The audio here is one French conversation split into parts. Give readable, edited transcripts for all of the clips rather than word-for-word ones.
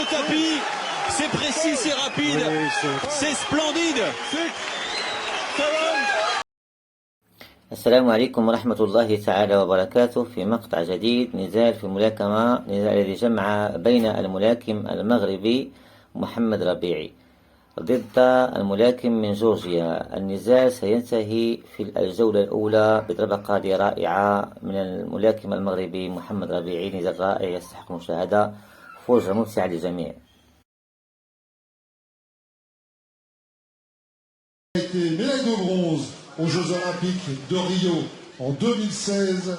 au tapis. C'est précis, c'est rapide, c'est splendide. السلام عليكم ورحمة الله تعالى وبركاته. في مقطع جديد، نزال في ملاكمة، نزال الذي جمع بين الملاكم المغربي محمد ربيعي ضد الملاكم من جورجيا. النزال سينتهي في الجولة الأولى بضربة قاضية رائعة من الملاكم المغربي محمد ربيعي. نزال رائع يستحق المشاهدة، فرجة ممتعة للجميع. Médaille de bronze aux Jeux Olympiques de Rio en 2016.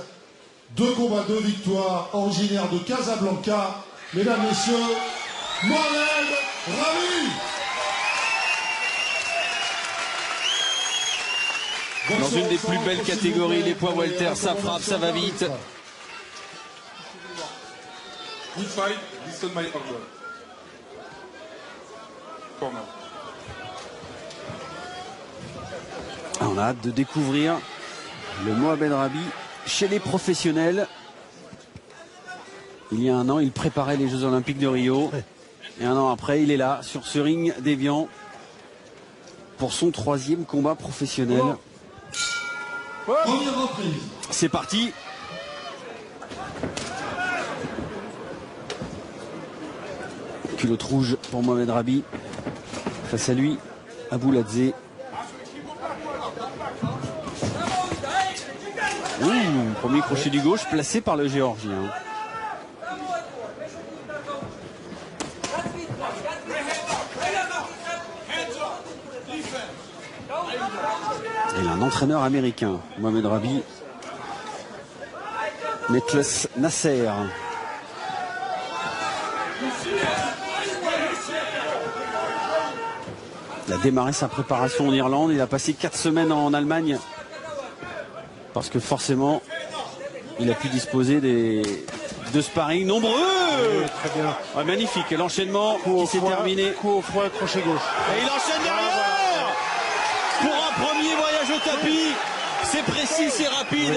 2 combats, 2 victoires, originaire de Casablanca. Mesdames, Messieurs, Mohamed Rabi. Dans une des plus belles catégories, les poids welter, ça frappe, ça va vite. Good fight, listen my order. For now. On a hâte de découvrir le Mohamed Rabi chez les professionnels. Il y a un an, il préparait les Jeux Olympiques de Rio. Et un an après, il est là, sur ce ring d'Évian, pour son 3e combat professionnel. Première reprise. C'est parti. Culotte rouge pour Mohamed Rabi. Face à lui, Abouladze. Premier crochet du gauche placé par le Géorgien. Et un entraîneur américain, Mohamed Rabi, Metles Nasser. Il a démarré sa préparation en Irlande, il a passé 4 semaines en Allemagne. Parce que forcément, il a pu disposer de sparring nombreux. Oui, très bien. Ah, magnifique, l'enchaînement qui s'est terminé. Coup au foie, crochet gauche. Et il enchaîne derrière. Pour un premier voyage au tapis, c'est précis, c'est rapide,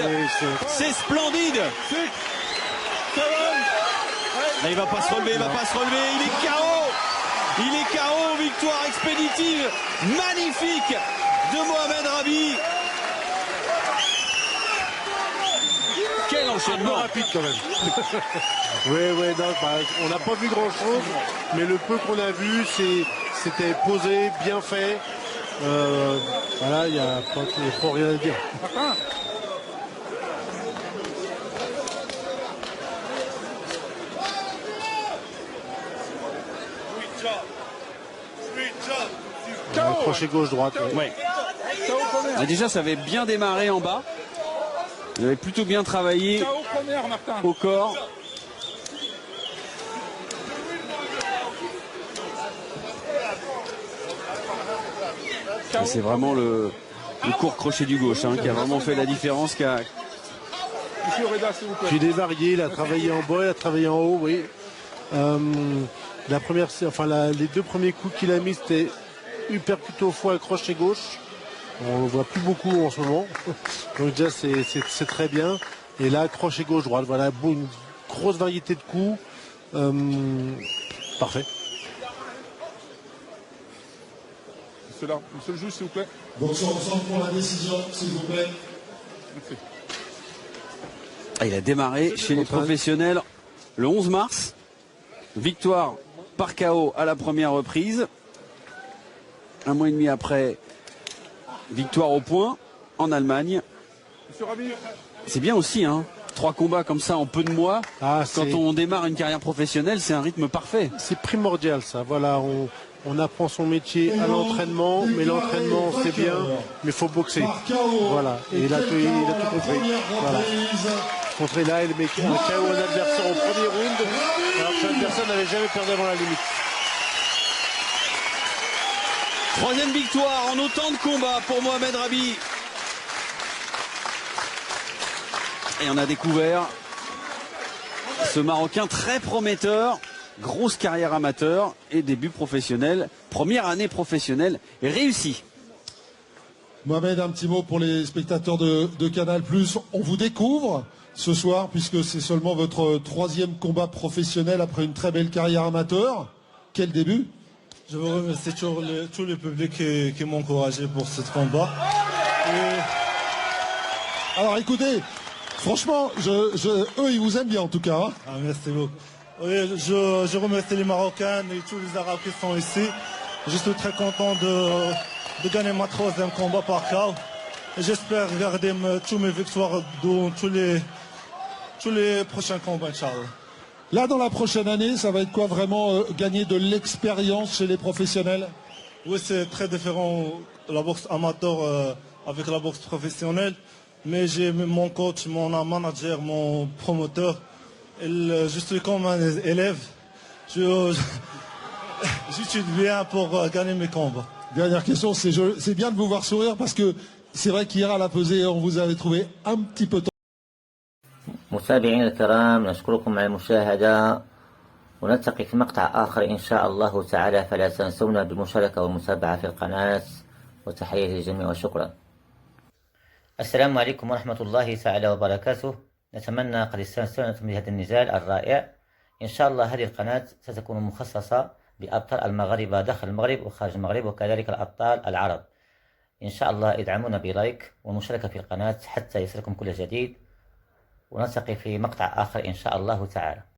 c'est splendide. Là, il va pas se relever, il va pas se relever, il est KO. Il est KO, victoire expéditive, magnifique de Mohamed Rabi. Quel enchaînement rapide quand même. Oui, non, on n'a pas vu grand chose, mais le peu qu'on a vu, c'était posé, bien fait. Voilà, il n'y a pas rien à dire. Crochet gauche-droite. Ouais. Déjà, ça avait bien démarré en bas. Il avait plutôt bien travaillé au corps. C'est vraiment le court crochet du gauche qui a vraiment fait la différence. Puis il est varié, il a travaillé en bas, il a travaillé en haut, oui. Les 2 premiers coups qu'il a mis, c'était uppercut au foie, crochet gauche. On ne voit plus beaucoup en ce moment. Donc déjà, c'est très bien. Et là, crochet gauche-droite. Voilà, une grosse variété de coups. Parfait. Monsieur le juge, s'il vous plaît. Donc, on ensemble pour la décision, s'il vous plaît. Merci. Il a démarré chez les professionnels le 11 mars. Victoire par KO à la première reprise. 1 mois et demi après, victoire au point en Allemagne. C'est bien aussi, 3 combats comme ça en peu de mois. Quand on démarre une carrière professionnelle, c'est un rythme parfait. C'est primordial ça. Voilà, on apprend son métier à l'entraînement, mais l'entraînement c'est bien, mais il faut boxer. Voilà, et il a tout compris. Voilà. Montrer là, il met un KO à l'adversaire au premier round, alors que l'adversaire n'avait jamais perdu avant la limite. 3e victoire en autant de combats pour Mohamed Rabi. Et on a découvert ce Marocain très prometteur, grosse carrière amateur et début professionnel, première année professionnelle réussie. Mohamed, un petit mot pour les spectateurs de Canal+. On vous découvre ce soir puisque c'est seulement votre 3e combat professionnel après une très belle carrière amateur. Quel début. Je veux remercier tout le public qui m'a encouragé pour ce combat. Alors écoutez, franchement, eux, ils vous aiment bien en tout cas. Hein. Ah, merci beaucoup. Oui, je remercie les Marocains et tous les Arabes qui sont ici. Je suis très content de gagner ma 3e combat par KO. J'espère garder tous mes victoires dans tous les prochains combats, Inch'Allah. Là, dans la prochaine année, ça va être quoi vraiment gagner de l'expérience chez les professionnels? Oui, c'est très différent la boxe amateur avec la boxe professionnelle. Mais j'ai mon coach, mon manager, mon promoteur. Je suis comme un élève. J'étudie bien pour gagner mes combats. Dernière question, c'est bien de vous voir sourire parce que c'est vrai qu'hier à la pesée, on vous avait trouvé un petit peu tôt. متابعينا الكرام نشكركم على المشاهدة ونلتقي في مقطع آخر إن شاء الله تعالى فلا تنسونا بالمشاركة والمتابعة في القناة وتحياتي للجميع وشكرا. السلام عليكم ورحمة الله تعالى وبركاته. نتمنى قد استمتعتم بهذا النزال الرائع. إن شاء الله هذه القناة ستكون مخصصة بأبطال المغاربة داخل المغرب وخارج المغرب وكذلك الأبطال العرب. إن شاء الله ادعمونا بلايك ومشاركة في القناة حتى يصلكم كل جديد ونلتقي في مقطع آخر إن شاء الله تعالى.